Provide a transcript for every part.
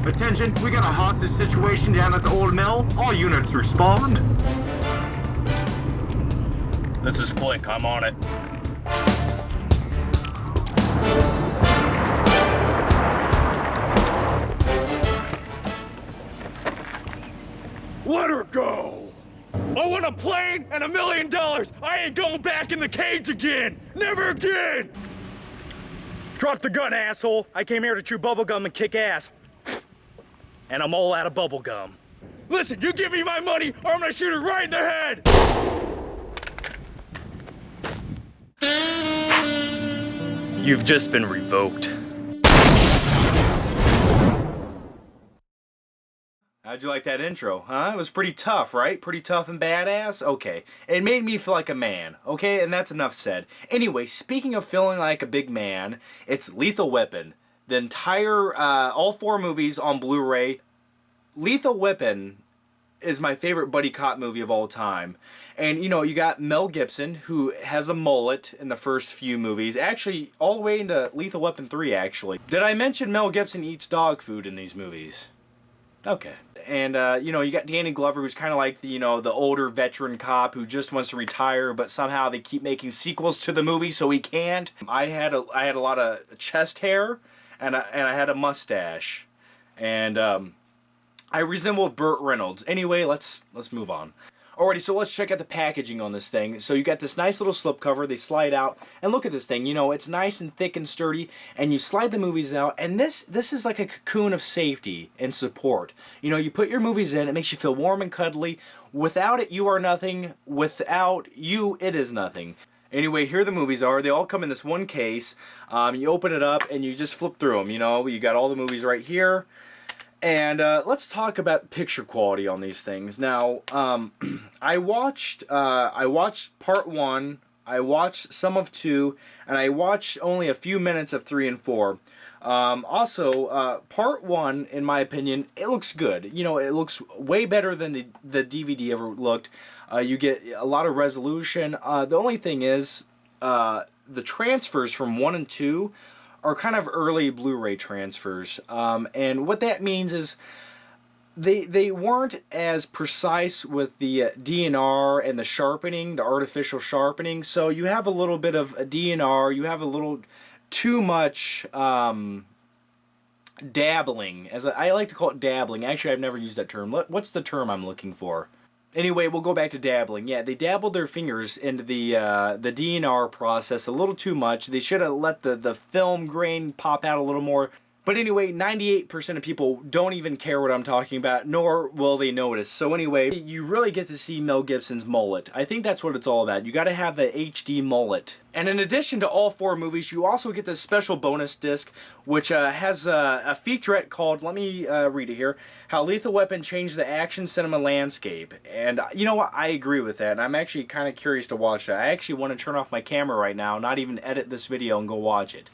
Attention, we got a hostage situation down at the old mill. All units respond. This is Flick, I'm on it. Let her go! I want a plane and $1 million! I ain't going back in the cage again! Never again! Drop the gun, asshole! I came here to chew bubblegum and kick ass. And I'm all out of bubblegum. Listen, you give me my money or I'm gonna shoot her right in the head! You've just been revoked. How'd you like that intro, huh? It was pretty tough, right? Pretty tough and badass? Okay. It made me feel like a man, okay? And that's enough said. Anyway, speaking of feeling like a big man, it's Lethal Weapon. The entire, all 4 movies on Blu-ray. Lethal Weapon is my favorite buddy cop movie of all time. And, you know, you got Mel Gibson, who has a mullet in the first few movies. Actually, all the way into Lethal Weapon 3, actually. Did I mention Mel Gibson eats dog food in these movies? Okay. And, you know, you got Danny Glover, who's kind of like the, you know, the older veteran cop who just wants to retire, but somehow they keep making sequels to the movie so he can't. I had a lot of chest hair, and I had a mustache. And, I resembled Burt Reynolds. Anyway, let's move on. Alrighty, so let's check out the packaging on this thing. So you got this nice little slipcover. They slide out, and look at this thing. You know, it's nice and thick and sturdy, and you slide the movies out, and this is like a cocoon of safety and support. You know, you put your movies in, it makes you feel warm and cuddly. Without it, you are nothing. Without you, it is nothing. Anyway, here the movies are. They all come in this one case. You open it up, and you just flip through them. You know, you got all the movies right here. And let's talk about picture quality on these things. Now, I watched part 1, I watched some of 2, and I watched only a few minutes of 3 and 4. Also, part 1, in my opinion, it looks good. You know, it looks way better than the DVD ever looked. You get a lot of resolution. The only thing is, the transfers from 1 and 2 are kind of early Blu-ray transfers, and what that means is they weren't as precise with the DNR and the sharpening, the artificial sharpening. So you have a little bit of a DNR, you have a little too much dabbling, as I like to call it, dabbling. Actually, I've never used that term. What's the term I'm looking for? Anyway, we'll go back to dabbling. Yeah, they dabbled their fingers into the DNR process a little too much. They should have let the film grain pop out a little more. But anyway, 98% of people don't even care what I'm talking about, nor will they notice. So anyway, you really get to see Mel Gibson's mullet. I think that's what it's all about. You got to have the HD mullet. And in addition to all 4 movies, you also get this special bonus disc, which has a featurette called, let me read it here, How Lethal Weapon Changed the Action Cinema Landscape. And you know what? I agree with that. And I'm actually kind of curious to watch that. I actually want to turn off my camera right now, not even edit this video, and go watch it.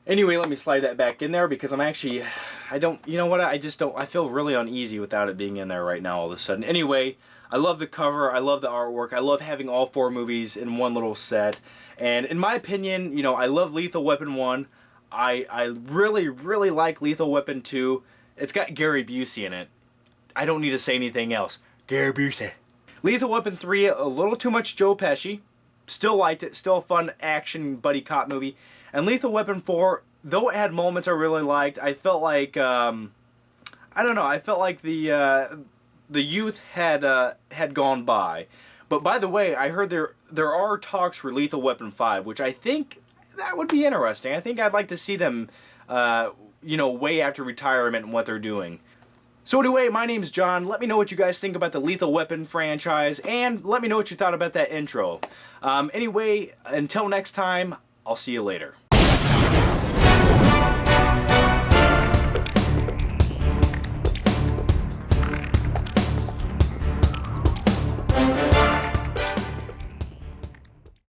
Anyway, let me slide that back in there because I'm actually, you know what, I feel really uneasy without it being in there right now all of a sudden. Anyway, I love the cover, I love the artwork, I love having all 4 movies in one little set. And in my opinion, you know, I love Lethal Weapon 1. I really, really like Lethal Weapon 2. It's got Gary Busey in it. I don't need to say anything else. Gary Busey. Lethal Weapon 3, a little too much Joe Pesci. Still liked it, still a fun action buddy cop movie. And Lethal Weapon 4, though it had moments I really liked, I felt like, I don't know, I felt like the youth had gone by. But by the way, I heard there are talks for Lethal Weapon 5, which I think that would be interesting. I think I'd like to see them, you know, way after retirement and what they're doing. So anyway, my name's John. Let me know what you guys think about the Lethal Weapon franchise, and let me know what you thought about that intro. Anyway, until next time, I'll see you later.